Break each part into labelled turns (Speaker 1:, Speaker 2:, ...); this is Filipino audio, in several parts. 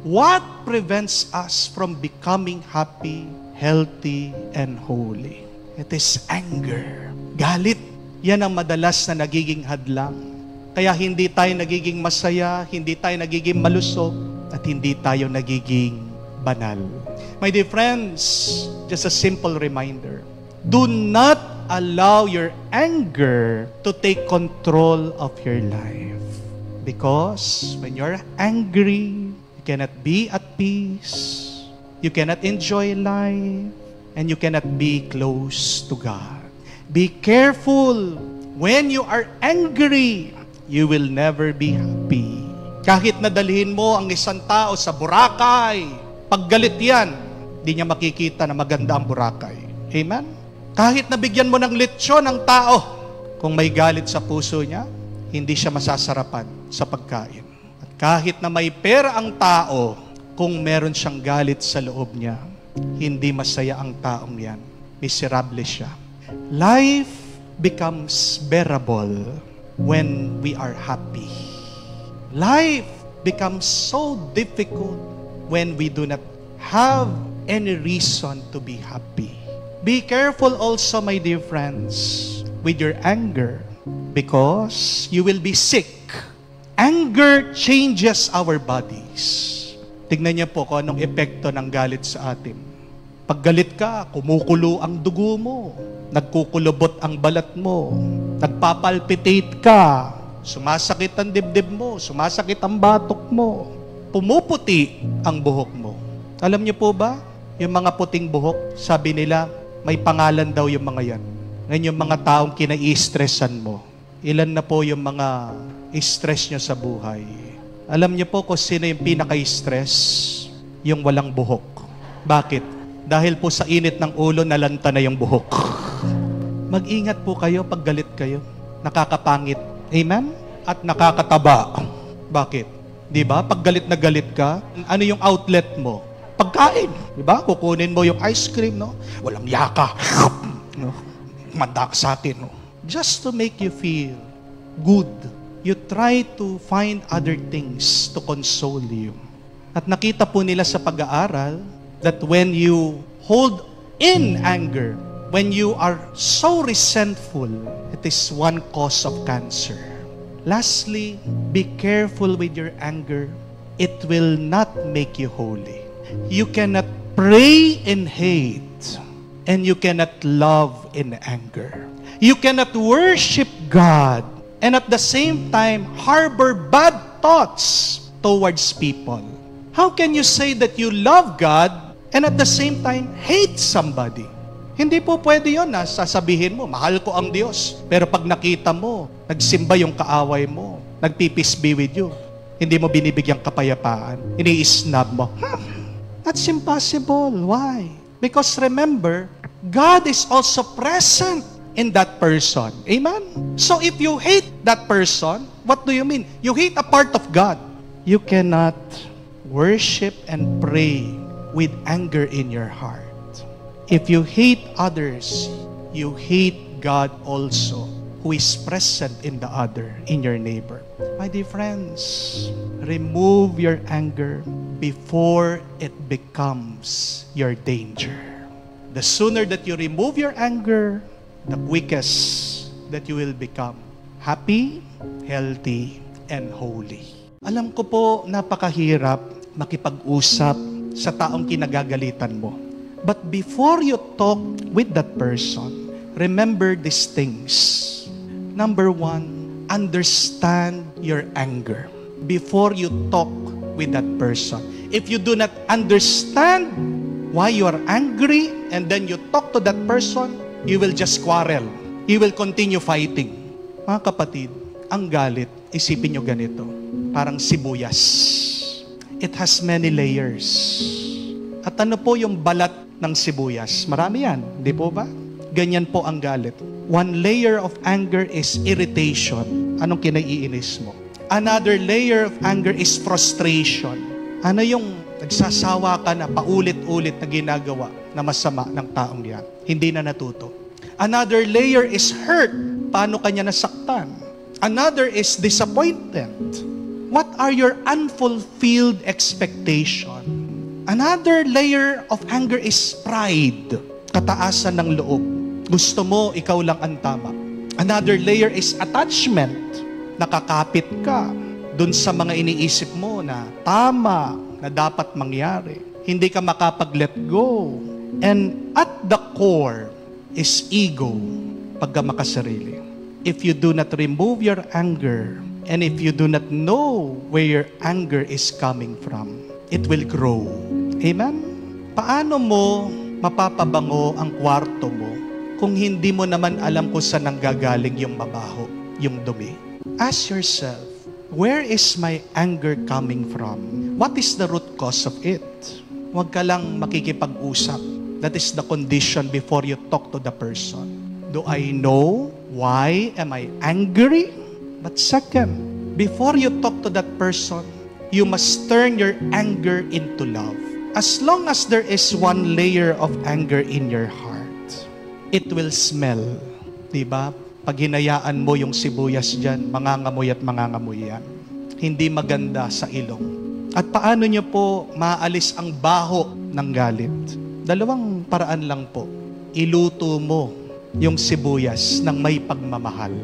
Speaker 1: What prevents us from becoming happy, healthy, and holy? It is anger. Galit. Yan ang madalas na nagiging hadlang. Kaya hindi tayo nagiging masaya, hindi tayo nagiging malusog, at hindi tayo nagiging banal. My dear friends, just a simple reminder. Do not allow your anger to take control of your life. Because when you're angry, you cannot be at peace, you cannot enjoy life, and you cannot be close to God. Be careful. When you are angry, you will never be happy. Kahit nadalhin mo ang isang tao sa Boracay, pag galit yan, hindi niya makikita na maganda ang Boracay. Amen? Kahit nabigyan mo ng lechon ang tao, kung may galit sa puso niya, hindi siya masasarapan sa pagkain. At kahit na may pera ang tao, kung meron siyang galit sa loob niya, hindi masaya ang taong yan. Miserable siya. Life becomes bearable when we are happy. Life becomes so difficult when we do not have any reason to be happy. Be careful also, my dear friends, with your anger, because you will be sick. Anger changes our bodies. Tignan niyo po kung anong epekto ng galit sa atin. Pag galit ka, kumukulo ang dugo mo, nagkukulubot ang balat mo, nagpapalpitate ka, sumasakit ang dibdib mo, sumasakit ang batok mo, pumuputi ang buhok mo. Alam niyo po ba, yung mga puting buhok, sabi nila, may pangalan daw yung mga yan. Ngayon yung mga taong kinai-stressan mo, ilan na po yung mga stress nyo sa buhay. Alam niyo po kung sino yung pinaka-stress? Yung walang buhok. Bakit? Dahil po sa init ng ulo, nalanta na yung buhok. Mag-ingat po kayo pag galit kayo. Nakakapangit. Amen? At nakakataba. Bakit? Di ba? Pag galit na galit ka, ano yung outlet mo? Pagkain. Di ba? Kukunin mo yung ice cream, no? Walang yaka. No? Manda ka sa akin, no? Just to make you feel good. You try to find other things to console you. At nakita po nila sa pag-aaral that when you hold in anger, when you are so resentful, it is one cause of cancer. Lastly, be careful with your anger. It will not make you holy. You cannot pray in hate, and you cannot love in anger. You cannot worship God and at the same time harbor bad thoughts towards people. How can you say that you love God and at the same time hate somebody? Hindi po pwede yun na sasabihin mo, mahal ko ang Diyos. Pero pag nakita mo, nagsimba yung kaaway mo, nagpipis be with you, hindi mo binibigyang kapayapaan, ini-snub mo. That's impossible. Why? Because remember, God is also present in that person. Amen? So if you hate that person, what do you mean? You hate a part of God. You cannot worship and pray with anger in your heart. If you hate others, you hate God also, who is present in the other, in your neighbor. My dear friends, remove your anger before it becomes your danger. The sooner that you remove your anger, the quickest that you will become happy, healthy, and holy. Alam ko po, napakahirap makipag-usap sa taong kinagagalitan mo. But before you talk with that person, remember these things. Number one, understand your anger before you talk with that person. If you do not understand why you are angry and then you talk to that person, you will just quarrel. You will continue fighting. Mga kapatid, ang galit, isipin nyo ganito, parang sibuyas. It has many layers. At ano po yung balat ng sibuyas? Marami yan, di po ba? Ganyan po ang galit. One layer of anger is irritation. Anong kinaiinis mo? Another layer of anger is frustration. Ano yung nagsasawa ka na paulit-ulit na ginagawa na masama ng taong yan? Hindi na natuto. Another layer is hurt. Paano kanya nasaktan? Another is disappointment. What are your unfulfilled expectation? Another layer of anger is pride. Kataasan ng loob. Gusto mo, ikaw lang ang tama. Another layer is attachment. Nakakapit ka dun sa mga iniisip mo na tama, na dapat mangyari. Hindi ka makapag-let go. And at the core is ego, pagkamakasarili. If you do not remove your anger, and if you do not know where your anger is coming from, it will grow. Amen? Paano mo mapapabango ang kwarto mo kung hindi mo naman alam kung saan nanggagaling yung mabaho, yung dumi? Ask yourself, where is my anger coming from? What is the root cause of it? Huwag ka lang makikipag-usap. That is the condition before you talk to the person. Do I know why am I angry? But second, before you talk to that person, you must turn your anger into love. As long as there is one layer of anger in your heart, it will smell. Diba? Pag hinayaan mo yung sibuyas dyan, mangangamoy at mangangamoy yan. Hindi maganda sa ilong. At paano nyo po maalis ang baho ng galit? Dalawang paraan lang po. Iluto mo yung sibuyas ng may pagmamahal.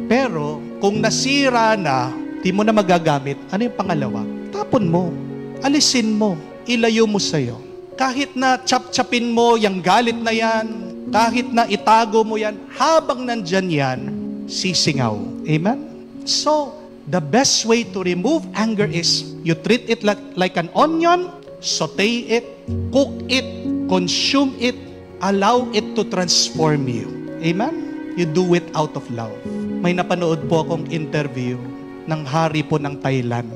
Speaker 1: Pero kung nasira na, di mo na magagamit, ano yung pangalawa? Tapon mo. Alisin mo. Ilayo mo sa'yo. Kahit na chap-chapin mo yung galit na yan, kahit na itago mo yan, habang nandyan yan, sisingaw. Amen? So, the best way to remove anger is you treat it like an onion, saute it, cook it, consume it, allow it to transform you. Amen? You do it out of love. May napanood po akong interview ng hari po ng Thailand.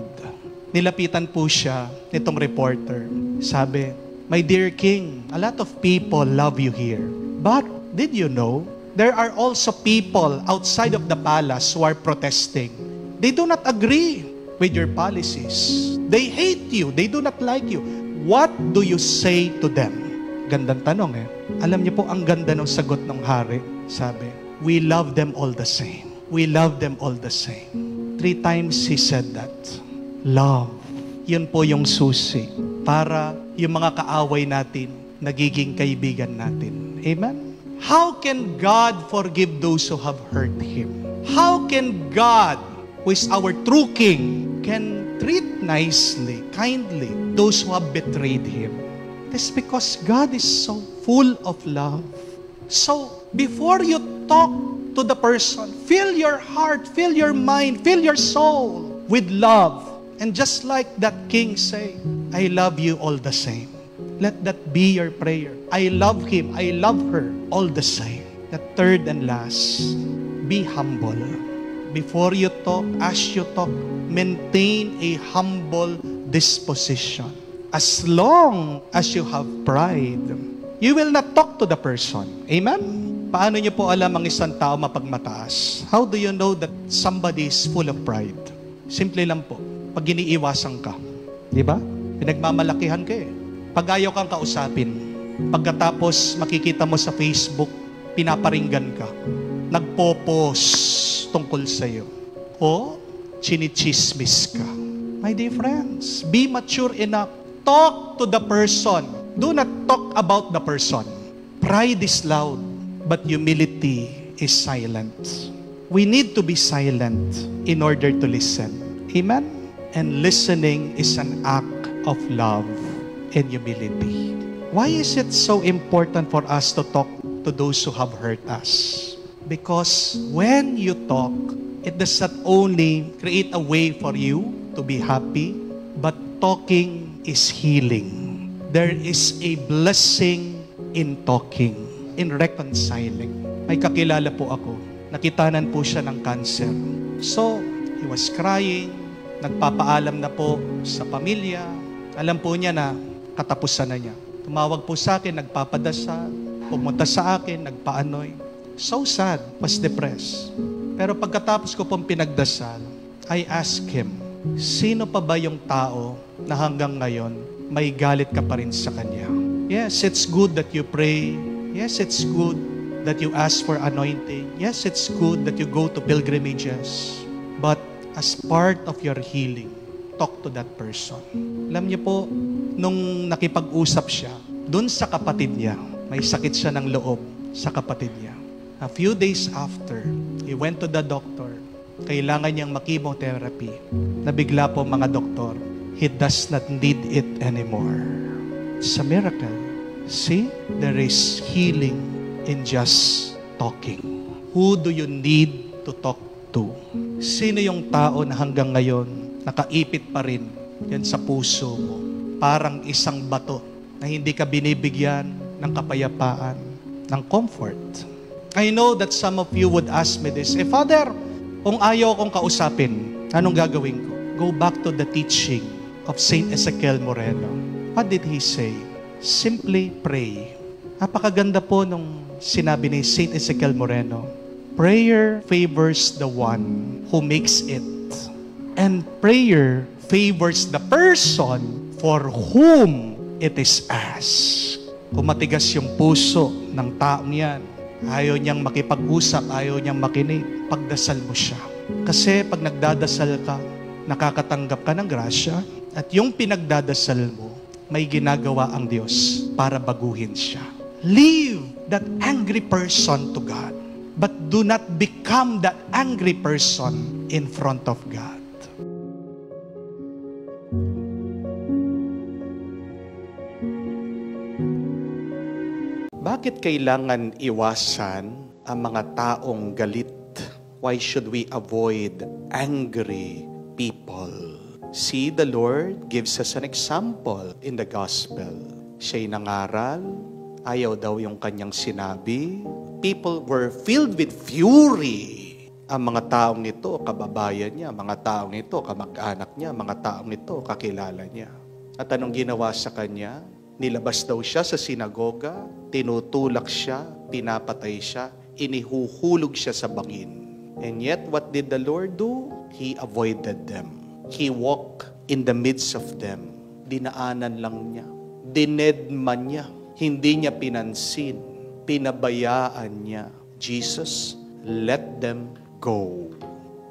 Speaker 1: Nilapitan po siya nitong reporter. Sabi, "My dear king, a lot of people love you here. But did you know, there are also people outside of the palace who are protesting. They do not agree with your policies. They hate you. They do not like you. What do you say to them?" Gandang tanong eh. Alam niyo po, ang ganda ng sagot ng hari. Sabi, "We love them all the same. We love them all the same." 3 times he said that. Love. Yun po yung susi para yung mga kaaway natin nagiging kaibigan natin. Amen? How can God forgive those who have hurt Him? How can God, who is our true King, can treat nicely, kindly, those who have betrayed Him? It's because God is so full of love. So, before you talk to the person, fill your heart, fill your mind, fill your soul with love. And just like that king say, "I love you all the same." Let that be your prayer. I love him, I love her all the same. The third and last, be humble. Before you talk, as you talk, maintain a humble disposition. As long as you have pride, you will not talk to the person. Amen? Paano niyo po alam ang isang tao mapagmataas? How do you know that somebody is full of pride? Simple lang po. Pag iniiwasan ka, di ba? Pinagmamalakihan ka eh. Pag ayaw kang kausapin, pagkatapos makikita mo sa Facebook, pinaparinggan ka, nagpo-post tungkol sa'yo, o chinichismis ka. My dear friends, be mature enough. Talk to the person. Do not talk about the person. Pride is loud, but humility is silent. We need to be silent in order to listen. Amen? And listening is an act of love and humility. Why is it so important for us to talk to those who have hurt us? Because when you talk, it does not only create a way for you to be happy, but talking is healing. There is a blessing in talking, in reconciling. May kakilala po ako, nakitanan po siya ng cancer. So, he was crying, nagpapaalam na po sa pamilya. Alam po niya na katapusan na niya. Tumawag po sa akin, nagpapadasal, pumunta sa akin, nagpaanoy. So sad, was depressed. Pero pagkatapos ko pong pinagdasal, I asked him, sino pa ba yung tao na hanggang ngayon may galit ka pa rin sa kanya? Yes, it's good that you pray. Yes, it's good that you ask for anointing. Yes, it's good that you go to pilgrimages. But as part of your healing, talk to that person. Alam niyo po, nung nakipag-usap siya, dun sa kapatid niya, may sakit siya ng loob sa kapatid niya. A few days after, he went to the doctor. Kailangan niyang ma-chemotherapy. Nabigla po mga doktor, he does not need it anymore. It's a miracle. See, there is healing in just talking. Who do you need to talk to? Sino yung tao na hanggang ngayon nakaipit pa rin yan sa puso mo? Parang isang bato na hindi ka binibigyan ng kapayapaan, ng comfort. I know that some of you would ask me this, Father, kung ayaw akong kausapin, anong gagawin ko? Go back to the teaching of Saint Ezekiel Moreno. What did he say? Simply pray. Napakaganda po nung sinabi ni Saint Ezekiel Moreno. Prayer favors the one who makes it. And prayer favors the person for whom it is asked. Kung matigas yung puso ng taong yan, ayaw niyang makipag-usap, ayaw niyang makinig, pagdasal mo siya. Kasi pag nagdadasal ka, nakakatanggap ka ng grasya, at yung pinagdadasal mo, may ginagawa ang Diyos para baguhin siya. Leave that angry person to God, but do not become that angry person in front of God. Bakit kailangan iwasan ang mga taong galit? Why should we avoid angry people? See, the Lord gives us an example in the gospel. Siya'y nangaral, ayaw daw yung kanyang sinabi. People were filled with fury. Ang mga taong ito, kababayan niya, mga taong ito, kamag-anak niya, mga taong ito, kakilala niya. At anong ginawa sa kanya? Nilabas daw siya sa sinagoga, tinutulak siya, pinapatay siya, inihuhulog siya sa bangin. And yet, what did the Lord do? He avoided them. He walked in the midst of them. Dinaanan lang niya. Dinedman niya. Hindi niya pinansin. Pinabayaan niya. Jesus, let them go.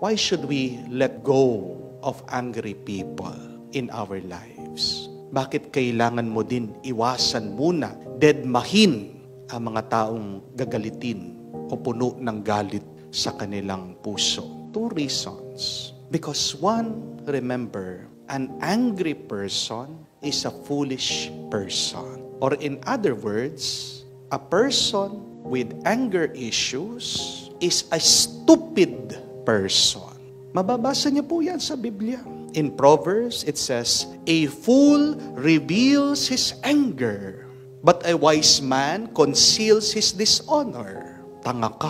Speaker 1: Why should we let go of angry people in our lives? Bakit kailangan mo din iwasan muna, dedmahin ang mga taong gagalitin o puno ng galit sa kanilang puso? Two reasons. Because one, remember, an angry person is a foolish person. Or in other words, a person with anger issues is a stupid person. Mababasa niyo po yan sa Biblia. In Proverbs, it says, a fool reveals his anger, but a wise man conceals his dishonor. Tanga ka.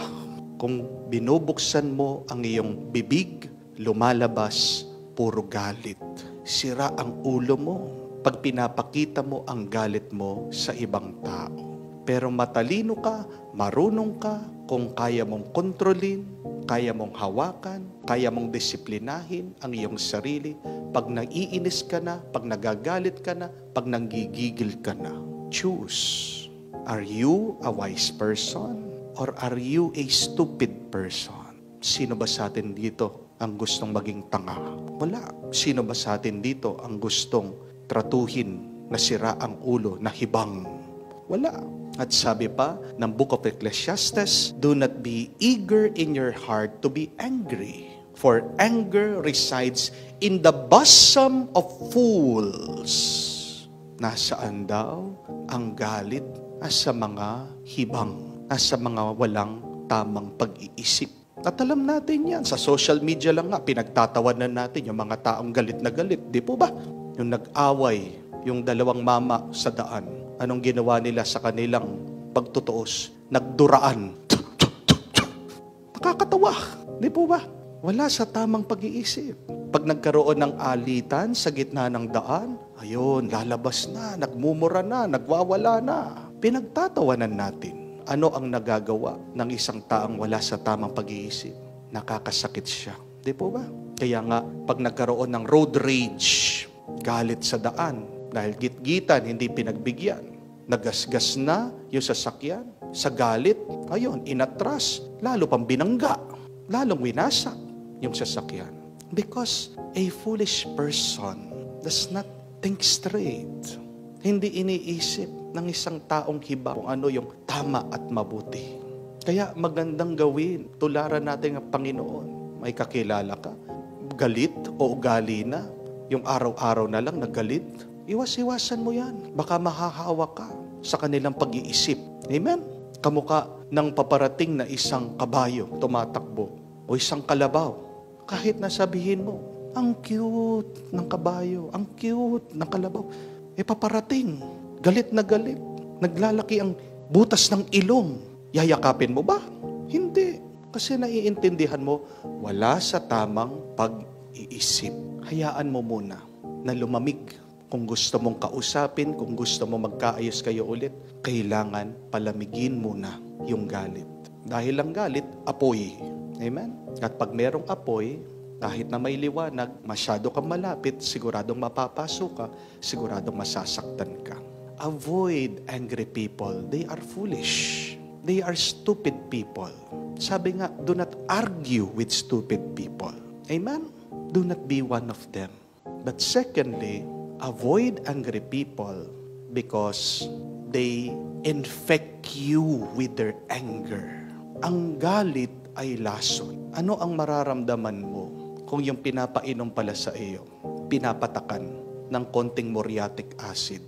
Speaker 1: Kung binubuksan mo ang iyong bibig, lumalabas puro galit. Sira ang ulo mo pag pinapakita mo ang galit mo sa ibang tao. Pero matalino ka, marunong ka, kung kaya mong kontrolin, kaya mong hawakan, kaya mong disiplinahin ang iyong sarili. Pag naiinis ka na, pag nagagalit ka na, pag nanggigigil ka na. Choose. Are you a wise person or are you a stupid person? Sino ba sa atin dito ang gustong maging tanga? Wala. Sino ba sa atin dito ang gustong tratuhin na sira ang ulo, na hibang? Wala. At sabi pa ng Book of Ecclesiastes, do not be eager in your heart to be angry, for anger resides in the bosom of fools. Nasaan daw ang galit? Nasa mga hibang, nasa mga walang tamang pag-iisip. At alam natin yan, sa social media lang nga, pinagtatawanan natin yung mga taong galit na galit. Di po ba? Yung nag-away, yung dalawang mama sa daan. Anong ginawa nila sa kanilang pagtutuos? Nagduraan. Nakakatawa. Di po ba? Wala sa tamang pag-iisip. Pag nagkaroon ng alitan sa gitna ng daan, ayun, lalabas na, nagmumura na, nagwawala na. Pinagtatawanan natin. Ano ang nagagawa ng isang taong wala sa tamang pag-iisip? Nakakasakit siya. Di po ba? Kaya nga, pag nagkaroon ng road rage, galit sa daan, dahil gitgitan, hindi pinagbigyan. Nagasgas na yung sasakyan. Sa galit, ayun, inatras. Lalo pang binangga. Lalong winasak yung sasakyan.
Speaker 2: Because a foolish person does not think straight. Hindi iniisip ng isang taong hiba kung ano yung tama at mabuti. Kaya magandang gawin, tularan natin ang Panginoon. May kakilala ka, galit o ugali na, yung araw-araw na lang nagalit, iwas-iwasan mo yan. Baka mahahawa ka sa kanilang pag-iisip. Amen? Kamukha ng paparating na isang kabayo tumatakbo o isang kalabaw. Kahit nasabihin mo, ang cute ng kabayo, ang cute ng kalabaw, paparating, galit na galit, naglalaki ang butas ng ilong. Yayakapin mo ba? Hindi. Kasi naiintindihan mo, wala sa tamang pag-iisip. Hayaan mo muna na lumamig. Kung gusto mong kausapin, kung gusto mo magkaayos kayo ulit, kailangan palamigin muna yung galit. Dahil ang galit, apoy. Amen? At pag merong apoy, kahit na may liwanag, masyado kang malapit, siguradong mapapasok ka, siguradong masasaktan ka. Avoid angry people. They are foolish. They are stupid people. Sabi nga, do not argue with stupid people. Amen? Do not be one of them. But secondly, avoid angry people because they infect you with their anger. Ang galit ay lason. Ano ang mararamdaman mo kung yung pinapainom pala sa iyo, pinapatakan ng konting muriatic acid?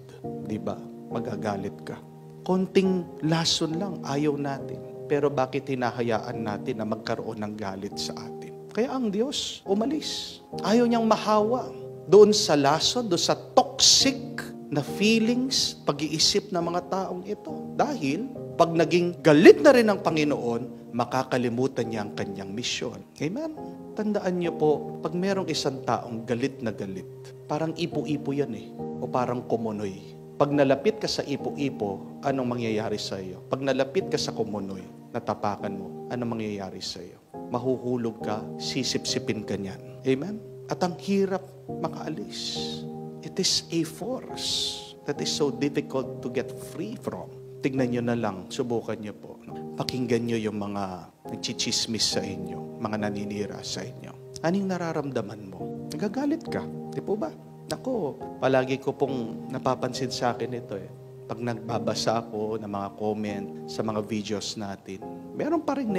Speaker 2: Diba? Magagalit ka. Konting lason lang, ayaw natin. Pero bakit hinahayaan natin na magkaroon ng galit sa atin? Kaya ang Diyos umalis. Ayaw niyang mahawa doon sa lason, doon sa toxic na feelings, pag-iisip ng mga taong ito. Dahil pag naging galit na rin ang Panginoon, makakalimutan niya ang kanyang misyon. Amen? Tandaan niyo po, pag merong isang taong galit na galit, parang ipo-ipo yan o parang kumunoy. Pag nalapit ka sa ipo-ipo, anong mangyayari sa iyo? Pag nalapit ka sa kumunoy, natapakan mo, anong mangyayari sa iyo? Mahuhulog ka, sisip-sipin ka niyan. Amen? At ang hirap makaalis. It is a force that is so difficult to get free from. Tignan nyo na lang, subukan nyo po. Pakinggan nyo yung mga nagchichismis sa inyo, mga naninira sa inyo. Anong nararamdaman mo? Nagagalit ka, di po ba? Ako, palagi ko pong napapansin sa akin ito Pag nagbabasa ako ng mga comment sa mga videos natin, meron pa rin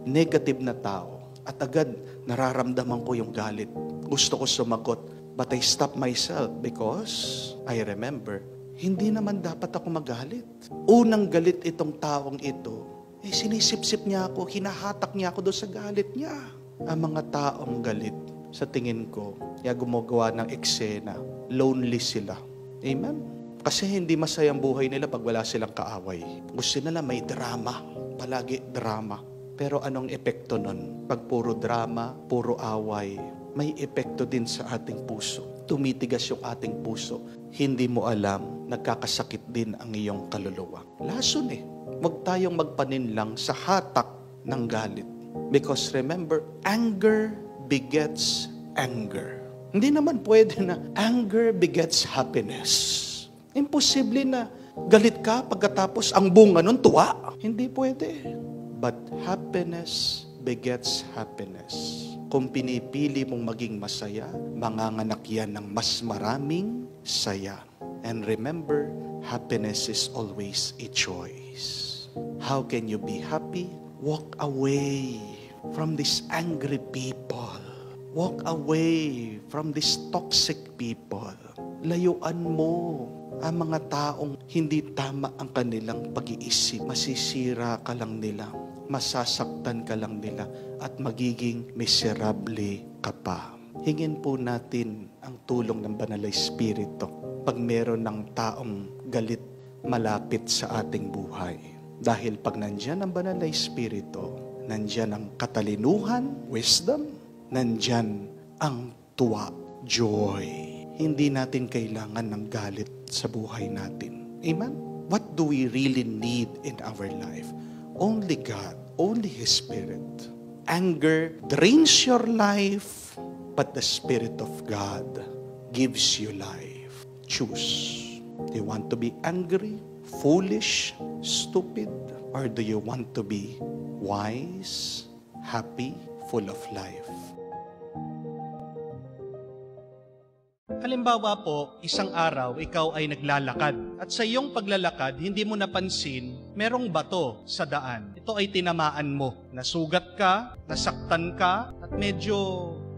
Speaker 2: negative na tao. At agad nararamdaman ko yung galit. Gusto ko sumagot, but I stop myself because I remember, hindi naman dapat ako magalit. Unang galit itong taong ito, sinisip-sip niya ako, hinahatak niya ako doon sa galit niya. Ang mga taong galit, sa tingin ko, gumagawa ng eksena, lonely sila. Amen? Kasi hindi masayang buhay nila pag wala silang kaaway. Gusto nila may drama, palagi drama. Pero anong epekto nun? Pag puro drama, puro away, may epekto din sa ating puso. Tumitigas yung ating puso. Hindi mo alam, nagkakasakit din ang iyong kaluluwa. Lason Huwag tayong magpaninlang sa hatak ng galit. Because remember, anger begets anger. Hindi naman pwede na anger begets happiness. Imposible na galit ka pagkatapos ang bunga nun tuwa. Hindi pwede. But happiness begets happiness. Kung pinipili mong maging masaya, manganganak yan ng mas maraming saya. And remember, happiness is always a choice. How can you be happy? Walk away from these angry people. Walk away from these toxic people. Layuan mo ang mga taong hindi tama ang kanilang pag-iisip. Masisira ka lang nila, masasaktan ka lang nila, at magiging miserable ka pa. Hingin po natin ang tulong ng Banal na Espiritu pag meron ng taong galit malapit sa ating buhay. Dahil pag nandyan ang Banal na Espiritu, nandyan ang katalinuhan, wisdom, nandyan ang tuwa, joy. Hindi natin kailangan ng galit sa buhay natin. Amen? What do we really need in our life? Only God, only His Spirit. Anger drains your life, but the Spirit of God gives you life. Choose. Do you want to be angry, foolish, stupid? Or do you want to be wise, happy, full of life?
Speaker 1: Halimbawa po, isang araw, ikaw ay naglalakad. At sa iyong paglalakad, hindi mo napansin, merong bato sa daan. Ito ay tinamaan mo. Nasugat ka, nasaktan ka, at medyo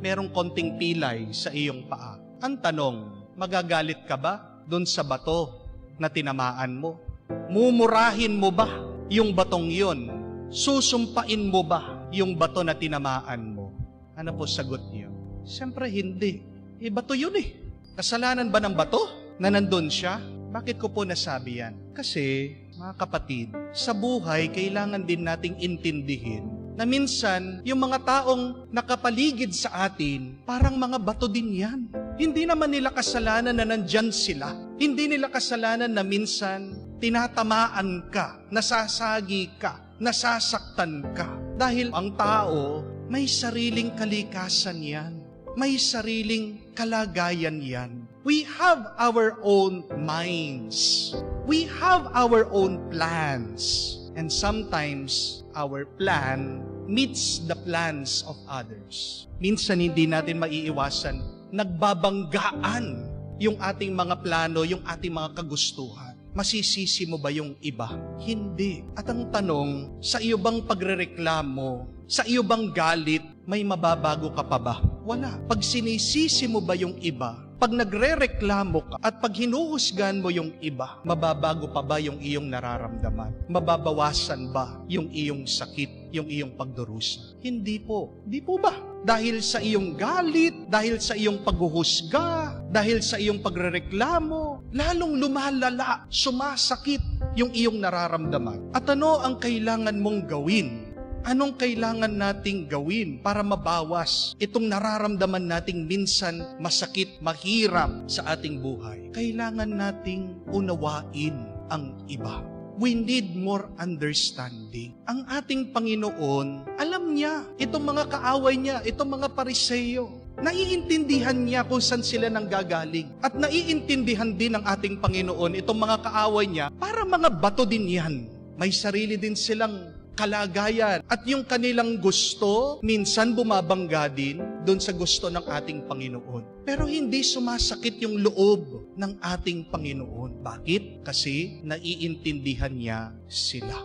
Speaker 1: merong konting pilay sa iyong paa. Ang tanong, magagalit ka ba doon sa bato na tinamaan mo? Mumurahin mo ba yung batong yun? Susumpain mo ba yung bato na tinamaan mo? Ano po sagot niyo? Siyempre hindi. Bato yun eh. Kasalanan ba ng bato na nandun siya? Bakit ko po nasabi yan? Kasi, mga kapatid, sa buhay, kailangan din nating intindihin na minsan, yung mga taong nakapaligid sa atin, parang mga bato din yan. Hindi naman nila kasalanan na nandyan sila. Hindi nila kasalanan na minsan, tinatamaan ka, nasasagi ka, nasasaktan ka. Dahil ang tao, may sariling kalikasan yan. May sariling kalagayan yan. We have our own minds. We have our own plans. And sometimes, our plan meets the plans of others. Minsan hindi natin maiiwasan, nagbabanggaan yung ating mga plano, yung ating mga kagustuhan. Masisisi mo ba yung iba? Hindi. At ang tanong, sa iyo bang pagrereklamo, sa iyo bang galit, may mababago ka pa ba? Wala. Pag sinisisi mo ba yung iba, pag nagrereklamo ka at pag hinuhusgan mo yung iba, mababago pa ba yung iyong nararamdaman? Mababawasan ba yung iyong sakit, yung iyong pagdurusa? Hindi po. Hindi po ba? Dahil sa iyong galit, dahil sa iyong paghuhusga, dahil sa iyong pagrereklamo, lalong lumalala, sumasakit yung iyong nararamdaman. At ano ang kailangan mong gawin? Anong kailangan nating gawin para mabawas itong nararamdaman nating minsan masakit, mahirap sa ating buhay? Kailangan nating unawain ang iba. We need more understanding. Ang ating Panginoon, alam niya, itong mga kaaway niya, itong mga Pariseyo, naiintindihan niya kung saan sila nanggagaling. At naiintindihan din ng ating Panginoon, itong mga kaaway niya, para mga bato din yan. May sarili din silang kalagayan. At yung kanilang gusto, minsan bumabangga din doon sa gusto ng ating Panginoon. Pero hindi sumasakit yung loob ng ating Panginoon. Bakit? Kasi naiintindihan niya sila.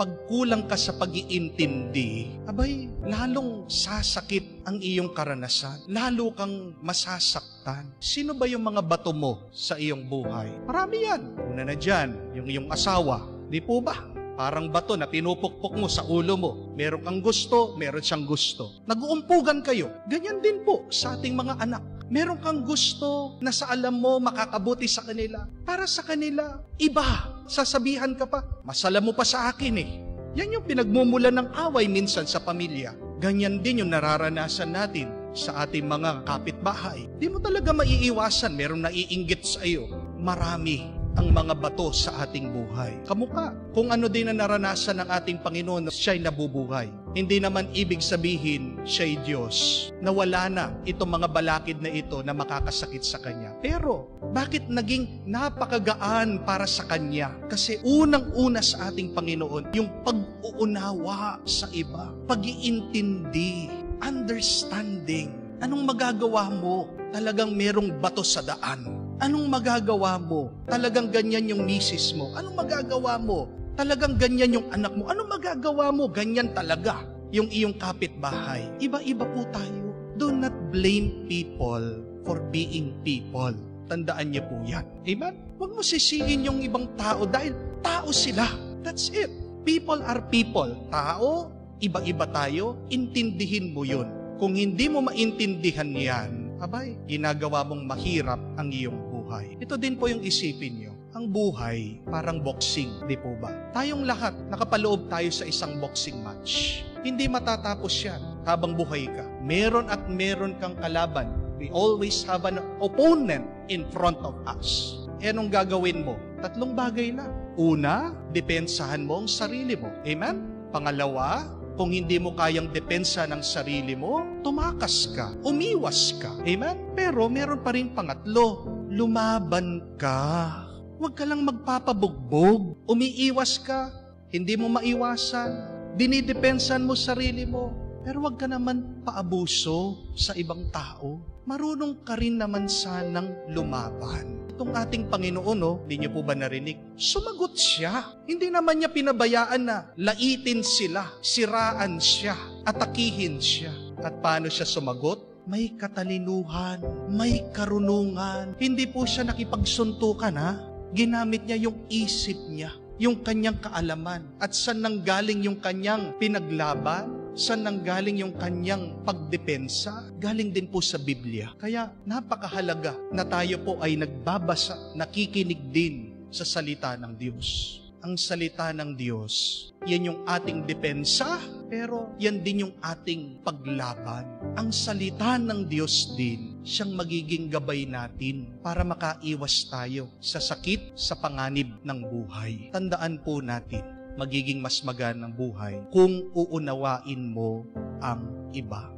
Speaker 1: Pag kulang ka sa pag-iintindi, abay, lalong sasakit ang iyong karanasan. Lalo kang masasaktan. Sino ba yung mga bato mo sa iyong buhay? Marami yan. Una na dyan, yung iyong asawa. Di po ba? Parang bato na pinupukpok mo sa ulo mo. Meron kang gusto, meron siyang gusto. Nag-uumpugan kayo. Ganyan din po sa ating mga anak. Meron kang gusto na sa alam mo makakabuti sa kanila. Para sa kanila, iba. Sasabihan ka pa, masala mo pa sa akin eh. Yan yung pinagmumulan ng away minsan sa pamilya. Ganyan din yung nararanasan natin sa ating mga kapitbahay. Di mo talaga maiiwasan, merong naiinggit sa iyo. Marami ang mga bato sa ating buhay. Kamukha, kung ano din na naranasan ng ating Panginoon na siya'y nabubuhay. Hindi naman ibig sabihin siya'y Diyos, na wala na itong mga balakid na ito na makakasakit sa Kanya. Pero, bakit naging napakagaan para sa Kanya? Kasi unang-una sa ating Panginoon, yung pag-uunawa sa iba, pag-iintindi, understanding. Anong magagawa mo? Talagang merong bato sa daan. Anong magagawa mo? Talagang ganyan yung misis mo. Anong magagawa mo? Talagang ganyan yung anak mo. Anong magagawa mo? Ganyan talaga yung iyong kapitbahay. Iba-iba po tayo. Do not blame people for being people. Tandaan niyo po yan. Amen? Huwag mo sisihin yung ibang tao dahil tao sila. That's it. People are people. Tao, iba-iba tayo. Intindihin mo yun. Kung hindi mo maintindihan yan, abay, ginagawa mong mahirap ang iyong buhay. Ito din po yung isipin nyo. Ang buhay, parang boxing, di po ba? Tayong lahat, nakapaloob tayo sa isang boxing match. Hindi matatapos yan habang buhay ka. Meron at meron kang kalaban. We always have an opponent in front of us. E anong gagawin mo? 3 bagay lang. Una, depensahan mo ang sarili mo. Amen? Pangalawa, kung hindi mo kayang depensa ng sarili mo, tumakas ka, umiwas ka. Amen? Pero meron pa rin pangatlo, lumaban ka. Huwag ka lang magpapabugbog. Umiiwas ka, hindi mo maiwasan. Dinidepensan mo sarili mo. Pero huwag ka naman paabuso sa ibang tao. marunong ka rin naman sanang lumaban. Itong ating Panginoon, hindi niyo po ba narinig? Sumagot siya. Hindi naman niya pinabayaan na laitin sila, siraan siya, atakihin siya. At paano siya sumagot? May katalinuhan, may karunungan. Hindi po siya nakipagsuntukan, ha? Ginamit niya yung isip niya, yung kanyang kaalaman. At saan nanggaling yung kanyang pinaglaban? Saan nanggaling yung kanyang pagdepensa? Galing din po sa Biblia. Kaya napakahalaga na tayo po ay nagbabasa, nakikinig din sa salita ng Diyos. Ang salita ng Diyos, yan yung ating depensa, pero yan din yung ating paglaban. Ang salita ng Diyos din, siyang magiging gabay natin para makaiwas tayo sa sakit, sa panganib ng buhay. Tandaan po natin, magiging mas maganang buhay kung uunawain mo ang iba.